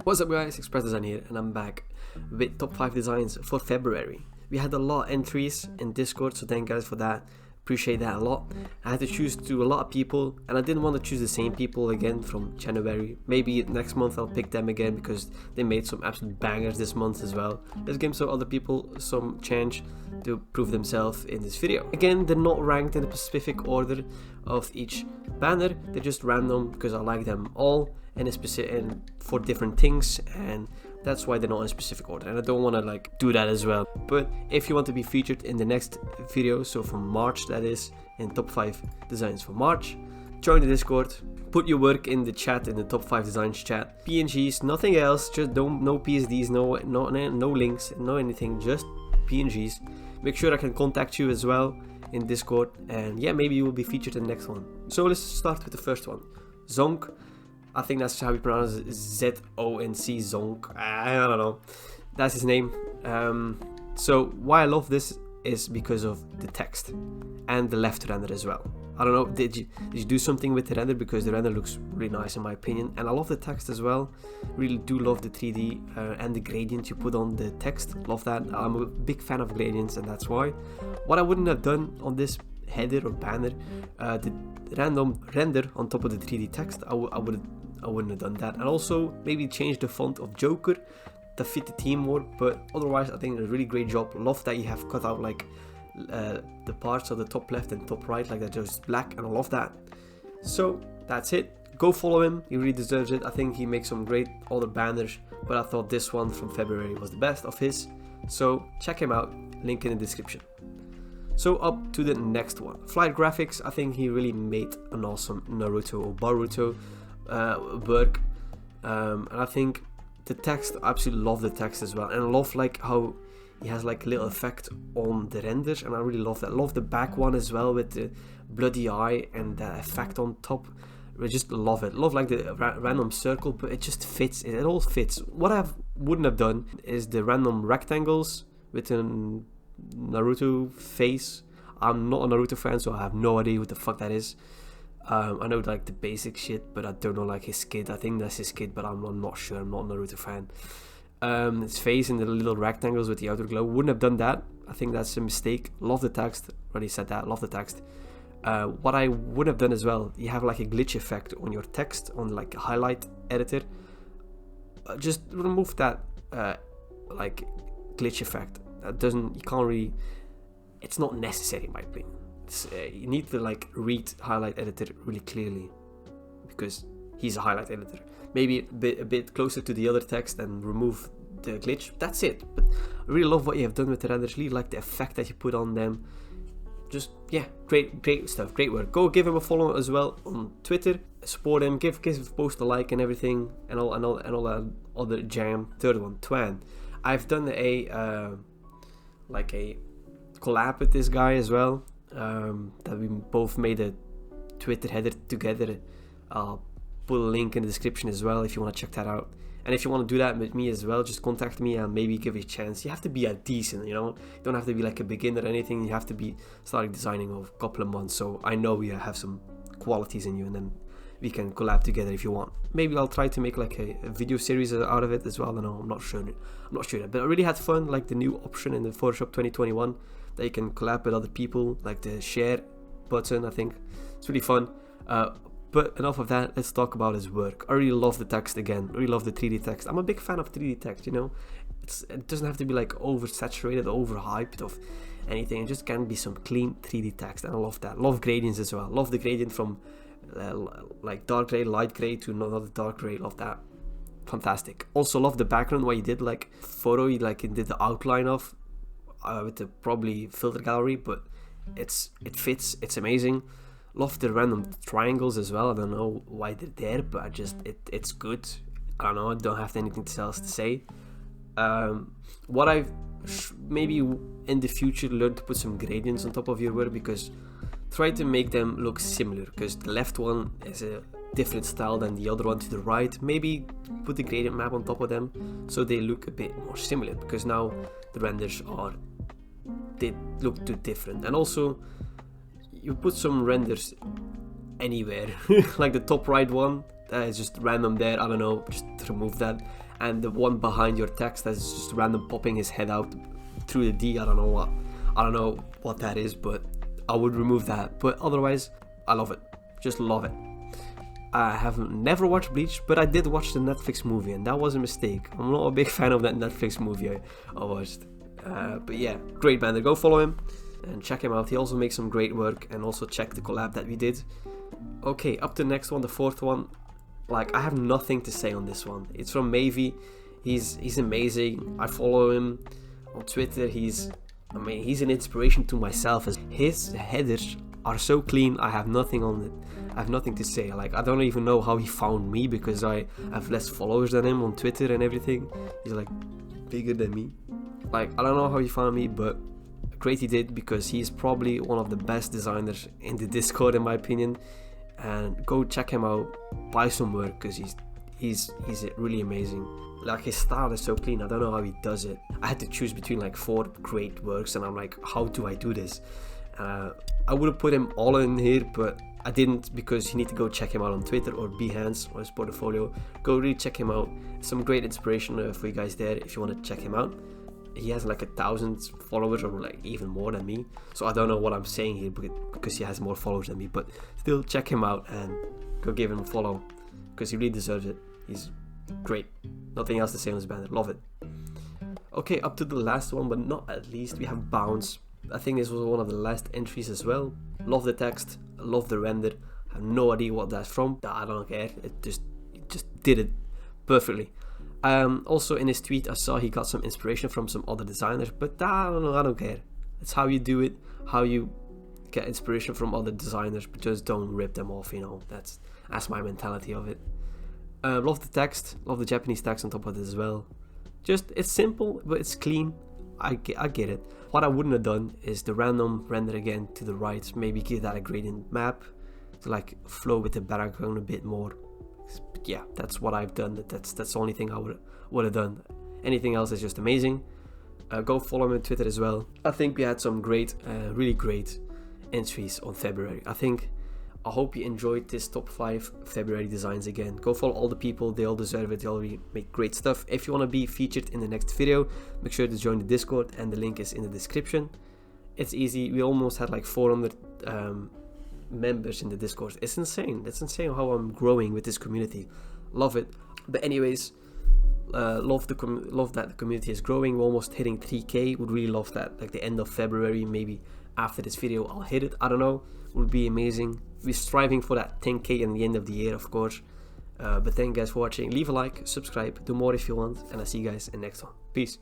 What's up guys, Express Design here, and I'm back with top 5 designs for February. We had a lot of entries in Discord, so thank you guys for that. Appreciate that a lot. I had to choose to a lot of people, and I didn't want to choose the same people again from January. Maybe next month I'll pick them again because they made some absolute bangers this month as well. Let's give some other people some chance to prove themselves in this video. Again, they're not ranked in a specific order of each banner, they're just random because I like them all in a specific and for different things, and that's why they're not in a specific order, and I don't want to like do that as well. But if you want to be featured in the next video, so from March, that is, in top 5 designs for March, join the Discord, put your work in the chat, in the top 5 designs chat. PNGs, nothing else, just no PSDs, no links, no anything, just PNGs. Make sure I can contact you as well in Discord, and yeah, maybe you will be featured in the next one. So let's start with the first one. Zonk, I think that's how we pronounce it, Z-O-N-C, Zonk, I don't know, that's his name. So why I love this is because of the text and the left render as well. I don't know, did you do something with the render, because the render looks really nice in my opinion, and I love the text as well. Really do love the 3D and the gradient you put on the text, love that. I'm a big fan of gradients, and that's why. What I wouldn't have done on this header or banner, the random render on top of the 3D text, I wouldn't have done that. And also maybe change the font of Joker to fit the theme more, but otherwise I think it's a really great job. Love that you have cut out like the parts of the top left and top right like that, just black, and I love that. So that's it, go follow him, he really deserves it. I think he makes some great other banners, but I thought this one from February was the best of his, so check him out, link in the description. So up to the next one, Flight Graphics. I think he really made an awesome Naruto or Boruto work, and I think the text, I absolutely love the text as well, and I love like how he has like a little effect on the renders, and I really love that. Love the back one as well with the bloody eye and the effect on top. I just love it. Love like the random circle, but it just fits, it all fits. What I wouldn't have done is the random rectangles with a Naruto face. I'm not a Naruto fan, so I have no idea what the fuck that is. I know like the basic shit, but I don't know like his kid. I think that's his kid, but I'm not sure. I'm not a Naruto fan. His face and the little rectangles with the outer glow, wouldn't have done that. I think that's a mistake. Love the text, already said that, love the text. What I would have done as well, you have like a glitch effect on your text on like a highlight editor. Just remove that like glitch effect. That doesn't, you can't really, it's not necessary in my opinion. You need to like read highlight editor really clearly, because he's a highlight editor. Maybe a bit closer to the other text and remove the glitch, that's it. But I really love what you have done with the renders, really like the effect that you put on them. Just, yeah, great stuff, great work. Go give him a follow as well on Twitter, support him, give his post a like and everything, and all that other jam. Third one, Twan. I've done a like a collab with this guy as well, that we both made a Twitter header together. I'll put a link in the description as well if you want to check that out. And if you want to do that with me as well, just contact me and maybe give it a chance. You have to be a decent, you know, you don't have to be like a beginner or anything. You have to be starting designing of a couple of months, so I know you have some qualities in you, and then we can collab together if you want. Maybe I'll try to make like a video series out of it as well. I don't know, I'm not sure yet, but I really had fun. Like the new option in the Photoshop 2021 that you can collab with other people, like the share button, I think it's really fun. But enough of that, let's talk about his work. I really love the text again, I really love the 3D text. I'm a big fan of 3D text, you know. It doesn't have to be like oversaturated, overhyped of anything. It just can be some clean 3D text, and I love that. Love gradients as well. Love the gradient from like dark gray, light gray to another dark gray. Love that. Fantastic. Also love the background, what you did, like photo, you like did the outline of with the probably filter gallery, but it fits, it's amazing. Love the random triangles as well. I don't know why they're there, but it's good. I don't know, I don't have anything else to say. What I've maybe in the future learned to put some gradients on top of your work, because try to make them look similar, because the left one is a different style than the other one to the right. Maybe put the gradient map on top of them so they look a bit more similar, because now the renders they look too different. And also you put some renders anywhere. Like the top right one, that is just random there, I don't know, just remove that. And the one behind your text that's just random popping his head out through the D, I don't know what that is, but I would remove that. But otherwise, I love it, just love it. I have never watched Bleach, but I did watch the Netflix movie, and that was a mistake. I'm not a big fan of that Netflix movie I watched. But yeah, great band. Go follow him and check him out. He also makes some great work, and also check the collab that we did. Okay, up to the next one, the fourth one. Like, I have nothing to say on this one. It's from Mavi. He's amazing. I follow him on Twitter. He's an inspiration to myself. As his headers are so clean, I have nothing on it. I have nothing to say. Like, I don't even know how he found me, because I have less followers than him on Twitter and everything. He's like bigger than me. Like, I don't know how he found me, but great he did, because he's probably one of the best designers in the Discord in my opinion. And go check him out, buy some work, because he's really amazing. Like, his style is so clean, I don't know how he does it. I had to choose between like 4 great works, and I'm like, how do I do this? I would have put him all in here, but I didn't, because you need to go check him out on Twitter or Behance or his portfolio. Go really check him out. Some great inspiration for you guys there if you want to check him out. He has like 1,000 followers, or like even more than me, so I don't know what I'm saying here because he has more followers than me, but still check him out and go give him a follow, because he really deserves it. He's great. Nothing else to say on this band. Love it. Okay, up to the last one, but not at least, we have Bounce. I think this was one of the last entries as well. Love the text, love the render. I have no idea what that's from. I don't care. It just did it perfectly. Also in his tweet, I saw he got some inspiration from some other designers, but I don't know, I don't care. It's how you do it, how you get inspiration from other designers, but just don't rip them off, you know. That's my mentality of it. Love the text, love the Japanese text on top of it as well. Just, it's simple, but it's clean. I get it. What I wouldn't have done is the random render again to the right, maybe give that a gradient map to like flow with the background a bit more. But yeah, that's what I've done. That's the only thing I would have done. Anything else is just amazing. Go follow me on Twitter as well. I think we had some great, really great entries on February. I hope you enjoyed this top 5 February designs again. Go follow all the people, they all deserve it, they all make great stuff. If you want to be featured in the next video, make sure to join the Discord, and the link is in the description. It's easy. We almost had like 400 members in the Discord. It's insane. It's insane how I'm growing with this community. Love it. But anyways, love that the community is growing. We're almost hitting 3k. Would really love that, like the end of February, maybe after this video I'll hit it. I don't know, would be amazing. We're striving for that 10k in the end of the year, of course. But thank you guys for watching. Leave a like, subscribe, do more if you want, and I'll see you guys in the next one. Peace.